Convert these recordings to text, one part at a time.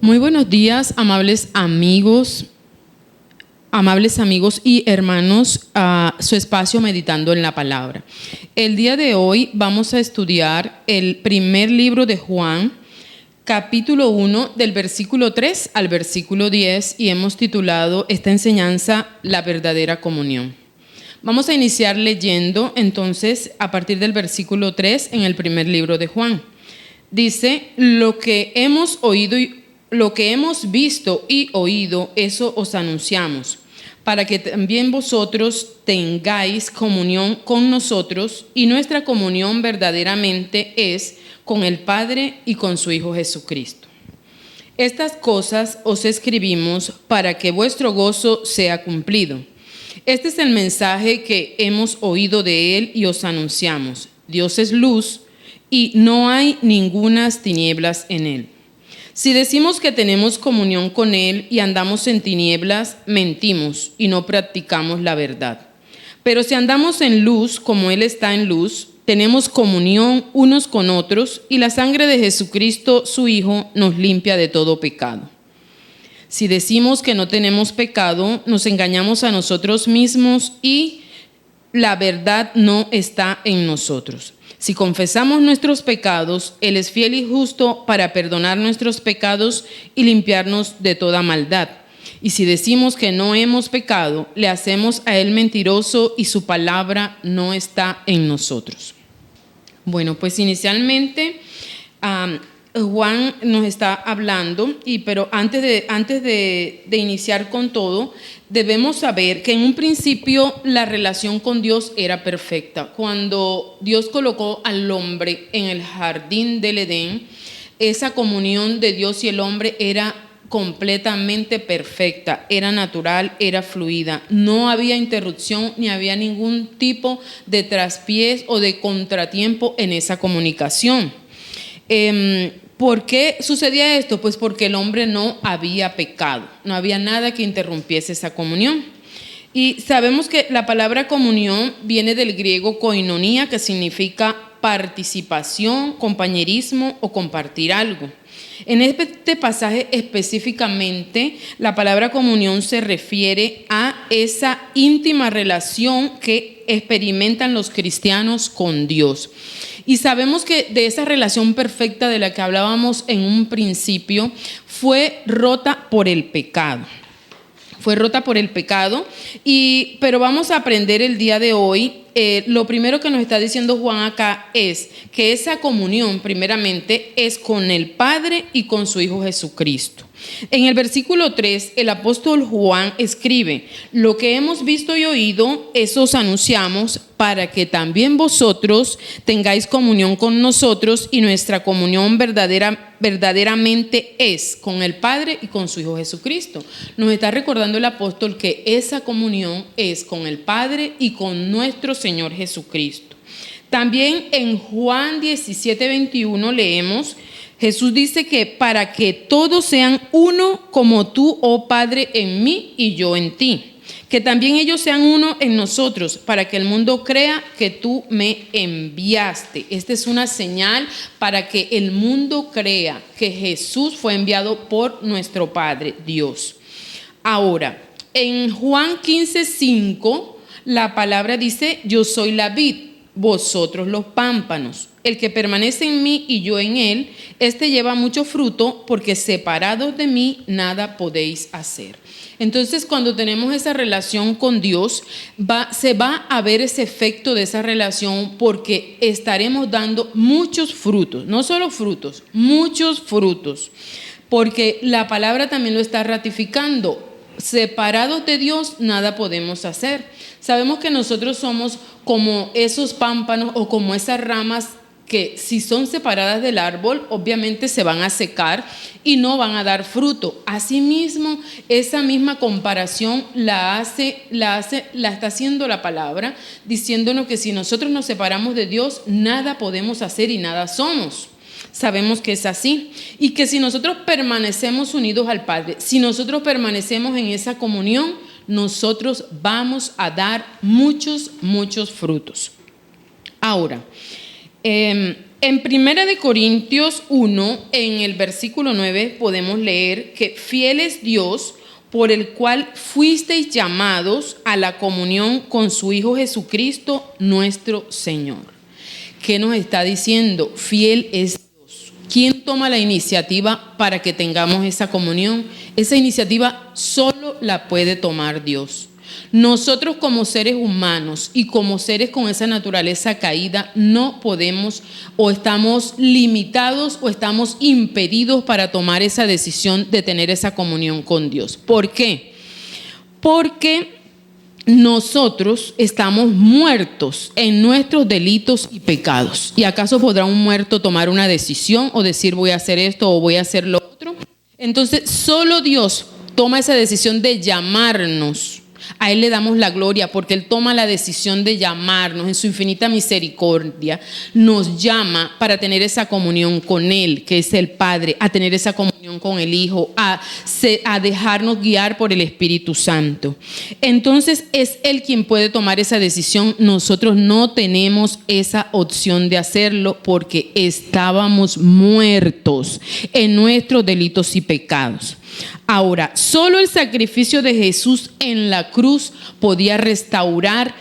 Muy buenos días, amables amigos y hermanos, a su espacio Meditando en la Palabra. El día de hoy vamos a estudiar el primer libro de Juan, capítulo 1, del versículo 3 al versículo 10, y hemos titulado esta enseñanza La verdadera comunión. Vamos a iniciar leyendo entonces a partir del versículo 3 en el primer libro de Juan. Dice: lo que hemos visto y oído, eso os anunciamos, para que también vosotros tengáis comunión con nosotros, y nuestra comunión verdaderamente es con el Padre y con su Hijo Jesucristo. Estas cosas os escribimos para que vuestro gozo sea cumplido. Este es el mensaje que hemos oído de Él y os anunciamos. Dios es luz y no hay ningunas tinieblas en Él. Si decimos que tenemos comunión con Él y andamos en tinieblas, mentimos y no practicamos la verdad. Pero si andamos en luz, como Él está en luz, tenemos comunión unos con otros, y la sangre de Jesucristo, su Hijo, nos limpia de todo pecado. Si decimos que no tenemos pecado, nos engañamos a nosotros mismos y la verdad no está en nosotros. Si confesamos nuestros pecados, Él es fiel y justo para perdonar nuestros pecados y limpiarnos de toda maldad. Y si decimos que no hemos pecado, le hacemos a Él mentiroso y su palabra no está en nosotros. Bueno, pues inicialmente Juan nos está hablando, pero antes de iniciar con todo, debemos saber que en un principio la relación con Dios era perfecta. Cuando Dios colocó al hombre en el jardín del Edén, esa comunión de Dios y el hombre era completamente perfecta, era natural, era fluida. No había interrupción ni había ningún tipo de traspiés o de contratiempo en esa comunicación. ¿Por qué sucedía esto? Pues porque el hombre no había pecado, no había nada que interrumpiese esa comunión. Y sabemos que la palabra comunión viene del griego koinonía, que significa participación, compañerismo o compartir algo. En este pasaje específicamente, la palabra comunión se refiere a esa íntima relación que experimentan los cristianos con Dios. Y sabemos que de esa relación perfecta de la que hablábamos en un principio, fue rota por el pecado. Pero vamos a aprender el día de hoy. Lo primero que nos está diciendo Juan acá es que esa comunión primeramente es con el Padre y con su Hijo Jesucristo. En el versículo 3, el apóstol Juan escribe: lo que hemos visto y oído, eso os anunciamos, para que también vosotros tengáis comunión con nosotros, y nuestra comunión verdaderamente es con el Padre y con su Hijo Jesucristo. Nos está recordando el apóstol que esa comunión es con el Padre y con nuestro Señor Jesucristo. También en Juan 17:21 leemos: Jesús dice que para que todos sean uno, como tú, oh Padre, en mí y yo en ti, que también ellos sean uno en nosotros, para que el mundo crea que tú me enviaste. Esta es una señal para que el mundo crea que Jesús fue enviado por nuestro Padre Dios. Ahora, en Juan 15:5, la palabra dice: yo soy la vid, vosotros los pámpanos. El que permanece en mí y yo en él, este lleva mucho fruto, porque separados de mí nada podéis hacer. Entonces, cuando tenemos esa relación con Dios, se va a ver ese efecto de esa relación, porque estaremos dando muchos frutos, no solo frutos, muchos frutos, porque la palabra también lo está ratificando. Separados de Dios nada podemos hacer. Sabemos que nosotros somos como esos pámpanos o como esas ramas que, si son separadas del árbol, obviamente se van a secar y no van a dar fruto. Asimismo, esa misma comparación la está haciendo la palabra, diciéndonos que si nosotros nos separamos de Dios, nada podemos hacer y nada somos. Sabemos que es así, y que si nosotros permanecemos unidos al Padre, si nosotros permanecemos en esa comunión, nosotros vamos a dar muchos frutos. Ahora, En 1 Corintios 1, en el versículo 9, podemos leer que fiel es Dios, por el cual fuisteis llamados a la comunión con su Hijo Jesucristo, nuestro Señor. ¿Qué nos está diciendo? Fiel es Dios. ¿Quién toma la iniciativa para que tengamos esa comunión? Esa iniciativa solo la puede tomar Dios. Nosotros como seres humanos y como seres con esa naturaleza caída no podemos, o estamos limitados o estamos impedidos para tomar esa decisión de tener esa comunión con Dios. ¿Por qué? Porque nosotros estamos muertos en nuestros delitos y pecados. ¿Y acaso podrá un muerto tomar una decisión o decir voy a hacer esto o voy a hacer lo otro? Entonces solo Dios toma esa decisión de llamarnos. A Él le damos la gloria porque Él toma la decisión de llamarnos en su infinita misericordia. Nos llama para tener esa comunión con Él, que es el Padre, a tener esa comunión con el Hijo, a dejarnos guiar por el Espíritu Santo. Entonces es Él quien puede tomar esa decisión. Nosotros no tenemos esa opción de hacerlo porque estábamos muertos en nuestros delitos y pecados. Ahora, solo el sacrificio de Jesús en la cruz podía restaurar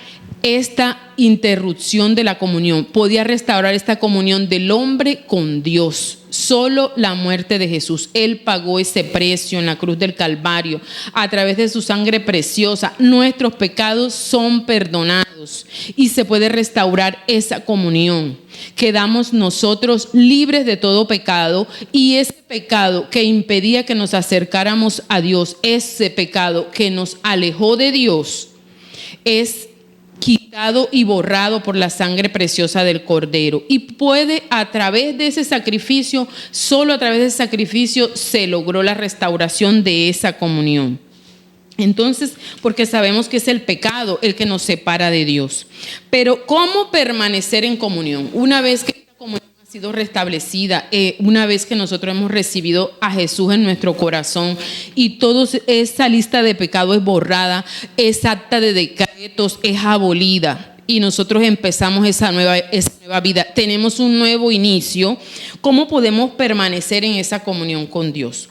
esta interrupción de la comunión, podía restaurar esta comunión del hombre con Dios. Solo la muerte de Jesús. Él pagó ese precio en la cruz del Calvario. A través de su sangre preciosa, nuestros pecados son perdonados y se puede restaurar esa comunión. Quedamos nosotros libres de todo pecado, y ese pecado que impedía que nos acercáramos a Dios, ese pecado que nos alejó de Dios, es quitado y borrado por la sangre preciosa del Cordero. Y puede, a través de ese sacrificio, solo a través de ese sacrificio se logró la restauración de esa comunión. Entonces, porque sabemos que es el pecado el que nos separa de Dios. Pero ¿cómo permanecer en comunión? Una vez que esta comunión ha sido restablecida, una vez que nosotros hemos recibido a Jesús en nuestro corazón y toda esa lista de pecados es borrada, esa acta de decretos es abolida y nosotros empezamos esa nueva vida, tenemos un nuevo inicio. ¿Cómo podemos permanecer en esa comunión con Dios?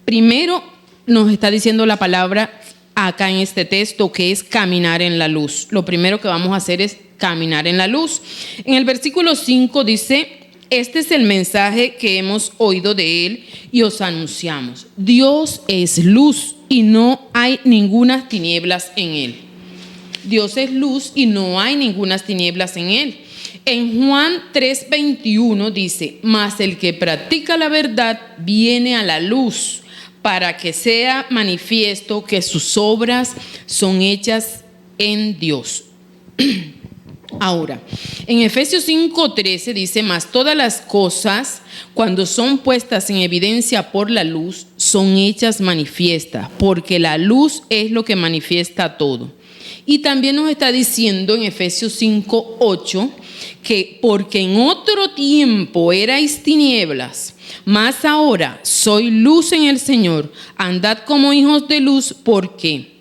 Primero, nos está diciendo la palabra acá en este texto que es caminar en la luz. Lo primero que vamos a hacer es caminar en la luz. En el versículo 5 dice: este es el mensaje que hemos oído de Él y os anunciamos. Dios es luz y no hay ninguna tinieblas en Él. Dios es luz y no hay ninguna tinieblas en Él. En Juan 3:21 dice: mas el que practica la verdad viene a la luz, para que sea manifiesto que sus obras son hechas en Dios. Ahora, en Efesios 5:13 dice: mas todas las cosas, cuando son puestas en evidencia por la luz, son hechas manifiestas, porque la luz es lo que manifiesta todo. Y también nos está diciendo en Efesios 5:8 que porque en otro tiempo erais tinieblas, mas ahora soy luz en el Señor, andad como hijos de luz, porque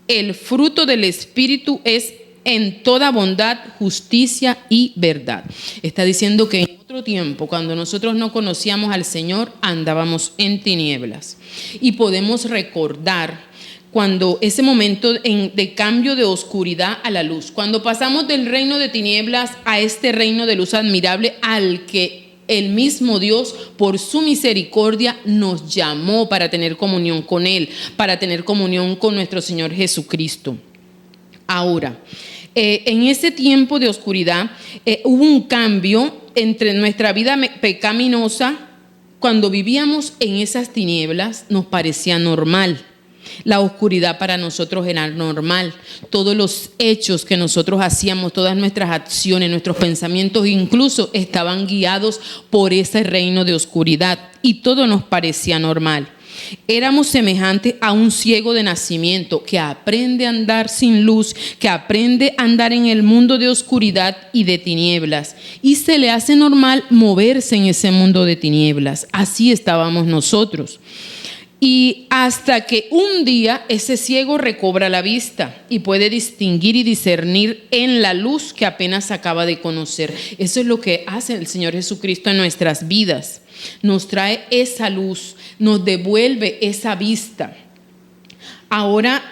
el fruto del Espíritu es en toda bondad, justicia y verdad. Está diciendo que en otro tiempo, cuando nosotros no conocíamos al Señor, andábamos en tinieblas. Y podemos recordar cuando ese momento de cambio de oscuridad a la luz, cuando pasamos del reino de tinieblas a este reino de luz admirable, al que el mismo Dios, por su misericordia, nos llamó para tener comunión con Él, para tener comunión con nuestro Señor Jesucristo. Ahora, en ese tiempo de oscuridad hubo un cambio entre nuestra vida pecaminosa. Cuando vivíamos en esas tinieblas nos parecía normal. La oscuridad para nosotros era normal. Todos los hechos que nosotros hacíamos, todas nuestras acciones, nuestros pensamientos incluso estaban guiados por ese reino de oscuridad y todo nos parecía normal. Éramos semejantes a un ciego de nacimiento que aprende a andar sin luz, que aprende a andar en el mundo de oscuridad y de tinieblas, y se le hace normal moverse en ese mundo de tinieblas. Así estábamos nosotros. Y hasta que un día ese ciego recobra la vista y puede distinguir y discernir en la luz que apenas acaba de conocer. Eso es lo que hace el Señor Jesucristo en nuestras vidas. Nos trae esa luz, nos devuelve esa vista. Ahora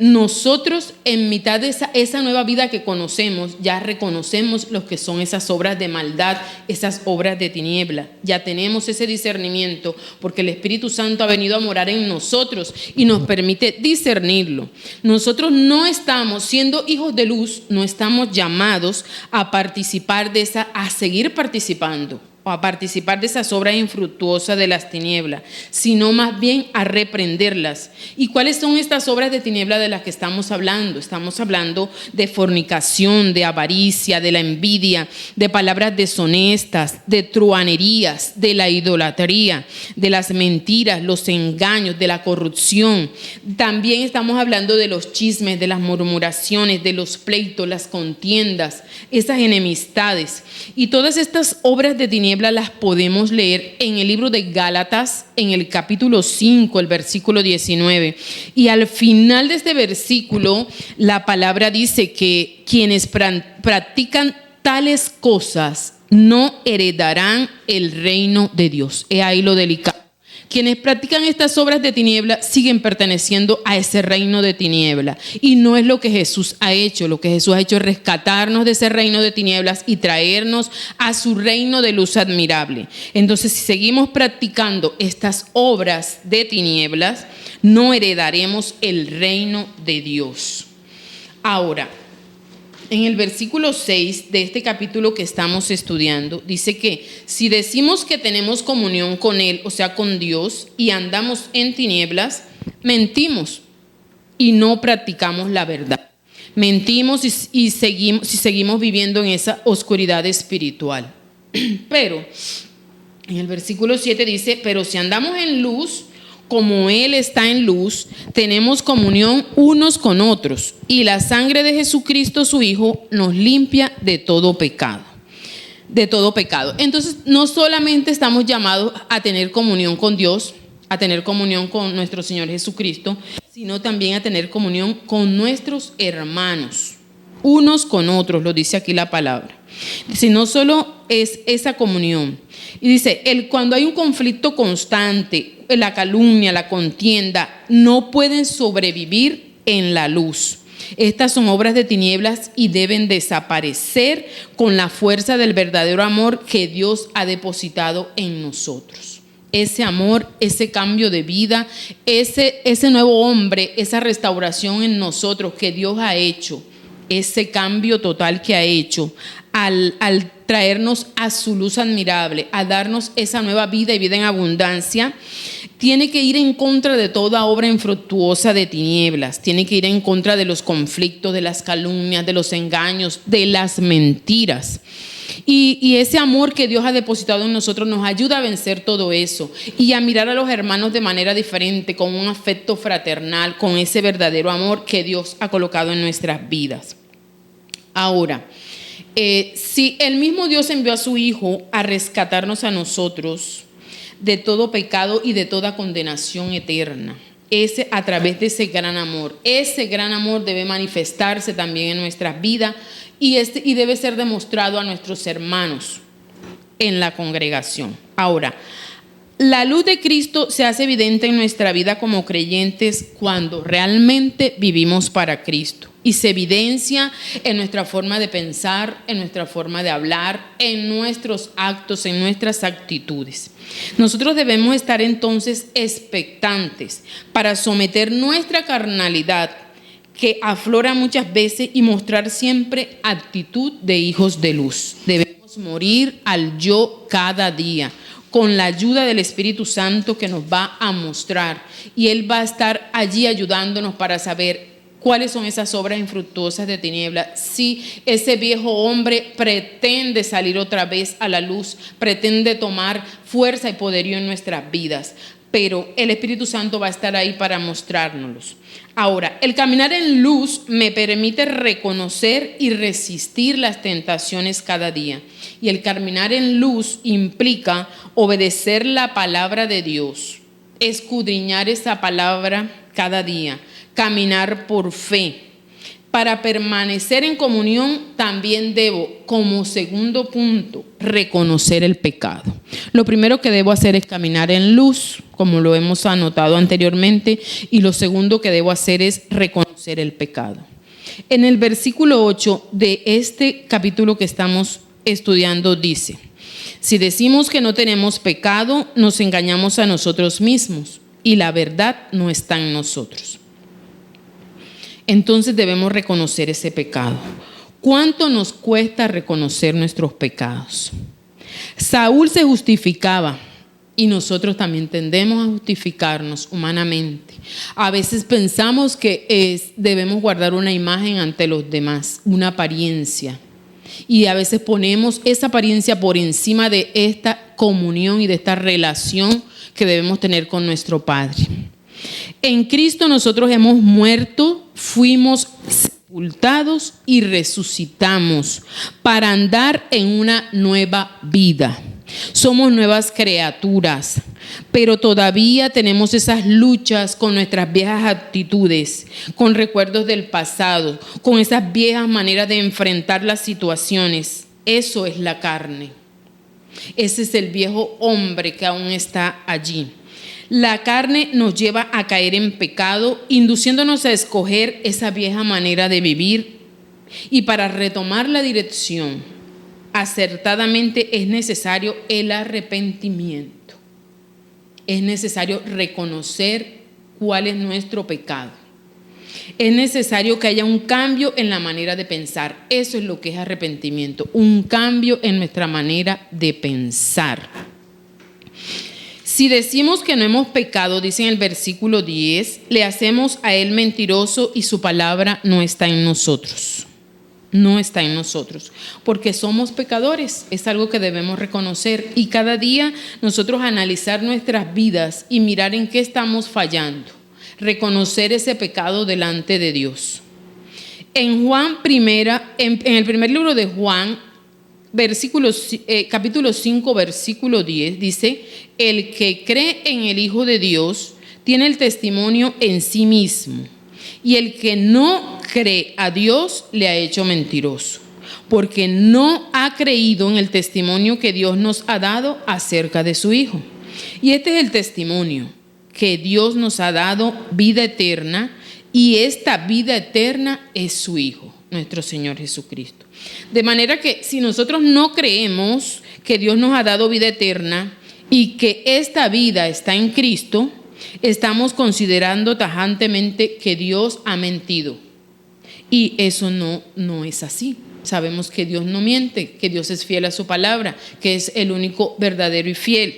nosotros en mitad de esa nueva vida que conocemos, ya reconocemos lo que son esas obras de maldad, esas obras de tiniebla. Ya tenemos ese discernimiento porque el Espíritu Santo ha venido a morar en nosotros y nos permite discernirlo. Nosotros no estamos, siendo hijos de luz, no estamos llamados a participar de a seguir participando o a participar de esas obras infructuosas de las tinieblas, sino más bien a reprenderlas. ¿Y cuáles son estas obras de tiniebla de las que estamos hablando? Estamos hablando de fornicación, de avaricia, de la envidia, de palabras deshonestas, de truhanerías, de la idolatría, de las mentiras, los engaños, de la corrupción. También estamos hablando de los chismes, de las murmuraciones, de los pleitos, las contiendas, esas enemistades. Y todas estas obras de tinieblas las podemos leer en el libro de Gálatas, en el capítulo 5, el versículo 19. Y al final de este versículo, la palabra dice que quienes practican tales cosas no heredarán el reino de Dios. He ahí lo delicado. Quienes practican estas obras de tiniebla siguen perteneciendo a ese reino de tiniebla. Y no es lo que Jesús ha hecho. Lo que Jesús ha hecho es rescatarnos de ese reino de tinieblas y traernos a su reino de luz admirable. Entonces, si seguimos practicando estas obras de tinieblas, no heredaremos el reino de Dios. Ahora, en el versículo 6 de este capítulo que estamos estudiando, dice que si decimos que tenemos comunión con Él, o sea, con Dios, y andamos en tinieblas, mentimos y no practicamos la verdad. Mentimos y seguimos viviendo en esa oscuridad espiritual. Pero en el versículo 7 dice, pero si andamos en luz, como Él está en luz, tenemos comunión unos con otros, y la sangre de Jesucristo, su Hijo, nos limpia de todo pecado. De todo pecado. Entonces, no solamente estamos llamados a tener comunión con Dios, a tener comunión con nuestro Señor Jesucristo, sino también a tener comunión con nuestros hermanos, unos con otros, lo dice aquí la palabra. Dice, no solo es esa comunión. Y dice, cuando hay un conflicto constante, la calumnia, la contienda, no pueden sobrevivir en la luz. Estas son obras de tinieblas y deben desaparecer con la fuerza del verdadero amor que Dios ha depositado en nosotros. Ese amor, ese cambio de vida, ese nuevo hombre, esa restauración en nosotros que Dios ha hecho, ese cambio total que ha hecho al traernos a su luz admirable, a darnos esa nueva vida y vida en abundancia, tiene que ir en contra de toda obra infructuosa de tinieblas, tiene que ir en contra de los conflictos, de las calumnias, de los engaños, de las mentiras. Y ese amor que Dios ha depositado en nosotros nos ayuda a vencer todo eso y a mirar a los hermanos de manera diferente, con un afecto fraternal, con ese verdadero amor que Dios ha colocado en nuestras vidas. Ahora, si el mismo Dios envió a su Hijo a rescatarnos a nosotros de todo pecado y de toda condenación eterna, a través de ese gran amor debe manifestarse también en nuestras vidas y debe ser demostrado a nuestros hermanos en la congregación. Ahora, la luz de Cristo se hace evidente en nuestra vida como creyentes cuando realmente vivimos para Cristo. Y se evidencia en nuestra forma de pensar, en nuestra forma de hablar, en nuestros actos, en nuestras actitudes. Nosotros debemos estar entonces expectantes para someter nuestra carnalidad, que aflora muchas veces, y mostrar siempre actitud de hijos de luz. Debemos morir al yo cada día, con la ayuda del Espíritu Santo que nos va a mostrar. Y Él va a estar allí ayudándonos para saber cuáles son esas obras infructuosas de tinieblas. Si ese viejo hombre pretende salir otra vez a la luz, pretende tomar fuerza y poderío en nuestras vidas, pero el Espíritu Santo va a estar ahí para mostrárnoslos. Ahora, el caminar en luz me permite reconocer y resistir las tentaciones cada día. Y el caminar en luz implica obedecer la palabra de Dios. escudriñar esa palabra cada día, caminar por fe. Para permanecer en comunión también debo, como segundo punto, reconocer el pecado. Lo primero que debo hacer es caminar en luz, como lo hemos anotado anteriormente, y lo segundo que debo hacer es reconocer el pecado. En el versículo 8 de este capítulo que estamos estudiando dice: si decimos que no tenemos pecado, nos engañamos a nosotros mismos y la verdad no está en nosotros. Entonces debemos reconocer ese pecado. ¿Cuánto nos cuesta reconocer nuestros pecados? Saúl se justificaba y nosotros también tendemos a justificarnos humanamente. A veces pensamos que debemos guardar una imagen ante los demás, una apariencia. Y a veces ponemos esa apariencia por encima de esta comunión y de esta relación que debemos tener con nuestro Padre. En Cristo nosotros hemos muerto, fuimos sepultados y resucitamos para andar en una nueva vida. Somos nuevas criaturas, pero todavía tenemos esas luchas con nuestras viejas actitudes, con recuerdos del pasado, con esas viejas maneras de enfrentar las situaciones. Eso es la carne. Ese es el viejo hombre que aún está allí. La carne nos lleva a caer en pecado, induciéndonos a escoger esa vieja manera de vivir. Y para retomar la dirección acertadamente es necesario el arrepentimiento. Es necesario reconocer cuál es nuestro pecado. Es necesario que haya un cambio en la manera de pensar. Eso es lo que es arrepentimiento, un cambio en nuestra manera de pensar. Si decimos que no hemos pecado, dice en el versículo 10, le hacemos a él mentiroso y su palabra no está en nosotros. No está en nosotros, porque somos pecadores, es algo que debemos reconocer y cada día nosotros analizar nuestras vidas y mirar en qué estamos fallando, reconocer ese pecado delante de Dios. En el primer libro de Juan, capítulo 5, versículo 10, dice: el que cree en el Hijo de Dios tiene el testimonio en sí mismo, y el que no cree a Dios le ha hecho mentiroso, porque no ha creído en el testimonio que Dios nos ha dado acerca de su Hijo. Y este es el testimonio, que Dios nos ha dado vida eterna, y esta vida eterna es su Hijo, nuestro Señor Jesucristo. De manera que si nosotros no creemos que Dios nos ha dado vida eterna y que esta vida está en Cristo, estamos considerando tajantemente que Dios ha mentido. Y eso no es así. Sabemos que Dios no miente, que Dios es fiel a su palabra, que es el único verdadero y fiel.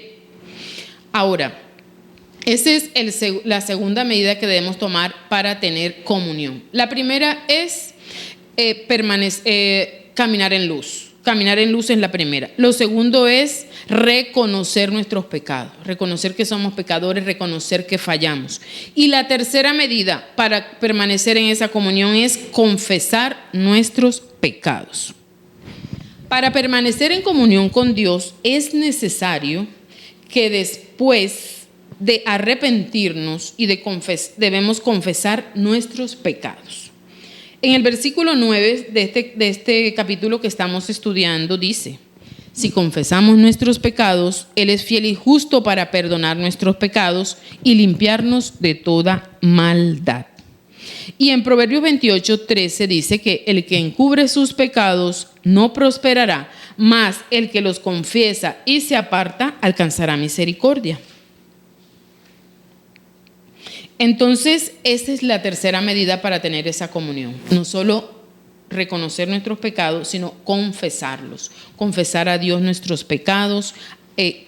Ahora, esa es la segunda medida que debemos tomar para tener comunión. La primera es caminar en luz. Caminar en luz es la primera. Lo segundo es reconocer nuestros pecados, reconocer que somos pecadores, reconocer que fallamos. Y la tercera medida para permanecer en esa comunión es confesar nuestros pecados. Para permanecer en comunión con Dios es necesario que después de arrepentirnos y debemos confesar nuestros pecados. En el versículo 9 de este capítulo que estamos estudiando dice: si confesamos nuestros pecados, Él es fiel y justo para perdonar nuestros pecados y limpiarnos de toda maldad. Y en Proverbios 28:13 dice que el que encubre sus pecados no prosperará, mas el que los confiesa y se aparta alcanzará misericordia. Entonces, esa es la tercera medida para tener esa comunión. No solo reconocer nuestros pecados, sino confesarlos. Confesar a Dios nuestros pecados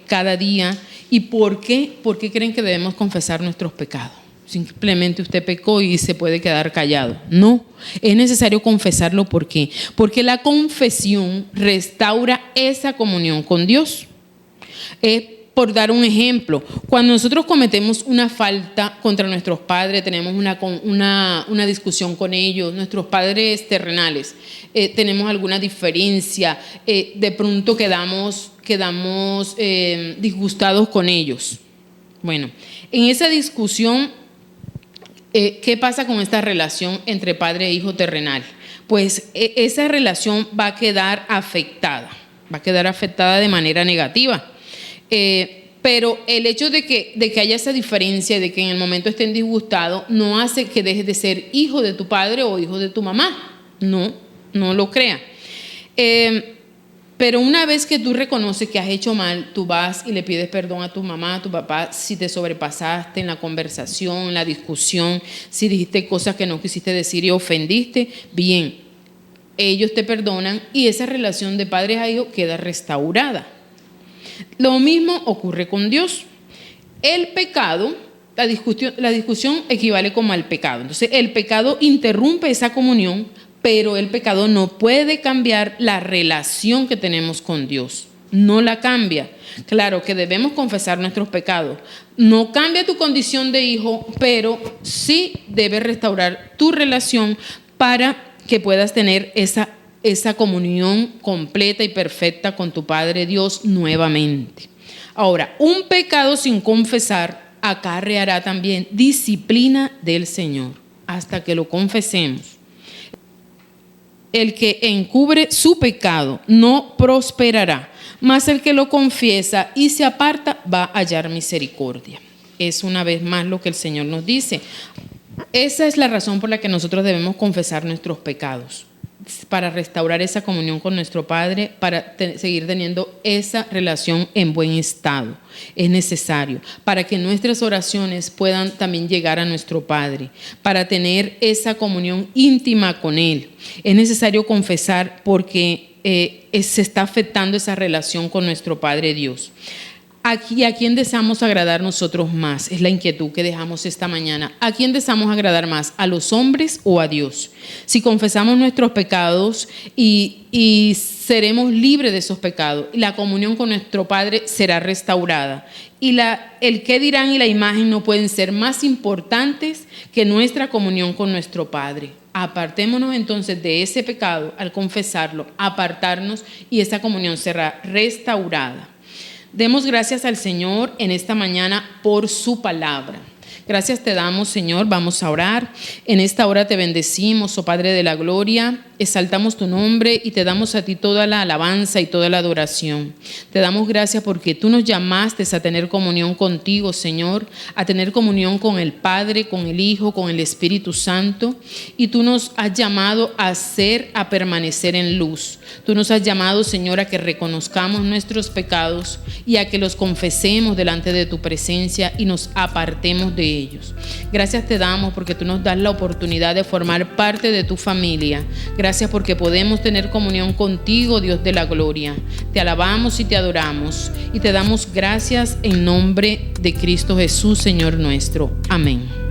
cada día. ¿Y por qué? ¿Por qué creen que debemos confesar nuestros pecados? Simplemente usted pecó y se puede quedar callado. No, es necesario confesarlo. ¿Por qué? Porque la confesión restaura esa comunión con Dios. Por dar un ejemplo, cuando nosotros cometemos una falta contra nuestros padres, tenemos una discusión con ellos, nuestros padres terrenales, tenemos alguna diferencia, de pronto quedamos disgustados con ellos. Bueno, en esa discusión, ¿qué pasa con esta relación entre padre e hijo terrenal? Pues esa relación va a quedar afectada de manera negativa. Pero el hecho de que haya esa diferencia, de que en el momento estén disgustados, no hace que dejes de ser hijo de tu padre o hijo de tu mamá. No lo crea. Pero una vez que tú reconoces que has hecho mal, tú vas y le pides perdón a tu mamá, a tu papá, si te sobrepasaste en la conversación, en la discusión, si dijiste cosas que no quisiste decir y ofendiste, bien, ellos te perdonan y esa relación de padres a hijos queda restaurada. Lo mismo ocurre con Dios. El pecado, la discusión equivale como al pecado. Entonces, el pecado interrumpe esa comunión, pero el pecado no puede cambiar la relación que tenemos con Dios. No la cambia. Claro que debemos confesar nuestros pecados. No cambia tu condición de hijo, pero sí debes restaurar tu relación para que puedas tener esa comunión completa y perfecta con tu Padre Dios nuevamente. Ahora, un pecado sin confesar acarreará también disciplina del Señor hasta que lo confesemos. El que encubre su pecado no prosperará, mas el que lo confiesa y se aparta va a hallar misericordia. Es una vez más lo que el Señor nos dice. Esa es la razón por la que nosotros debemos confesar nuestros pecados, para restaurar esa comunión con nuestro Padre, para seguir teniendo esa relación en buen estado. Es necesario para que nuestras oraciones puedan también llegar a nuestro Padre, para tener esa comunión íntima con Él. Es necesario confesar porque se está afectando esa relación con nuestro Padre Dios. ¿A quién deseamos agradar nosotros más? Es la inquietud que dejamos esta mañana. ¿A quién deseamos agradar más? ¿A los hombres o a Dios? Si confesamos nuestros pecados y seremos libres de esos pecados, la comunión con nuestro Padre será restaurada. Y el qué dirán y la imagen no pueden ser más importantes que nuestra comunión con nuestro Padre. Apartémonos entonces de ese pecado al confesarlo, apartarnos y esa comunión será restaurada. Demos gracias al Señor en esta mañana por su palabra. Gracias te damos, Señor. Vamos a orar. En esta hora te bendecimos, oh Padre de la gloria. Exaltamos tu nombre y te damos a ti toda la alabanza y toda la adoración. Te damos gracias porque tú nos llamaste a tener comunión contigo, Señor, a tener comunión con el Padre, con el Hijo, con el Espíritu Santo. Y tú nos has llamado a permanecer en luz. Tú nos has llamado, Señor, a que reconozcamos nuestros pecados y a que los confesemos delante de tu presencia y nos apartemos de ellos. Gracias te damos porque tú nos das la oportunidad de formar parte de tu familia. Gracias porque podemos tener comunión contigo, Dios de la gloria. Te alabamos y te adoramos y te damos gracias en nombre de Cristo Jesús, Señor nuestro. Amén.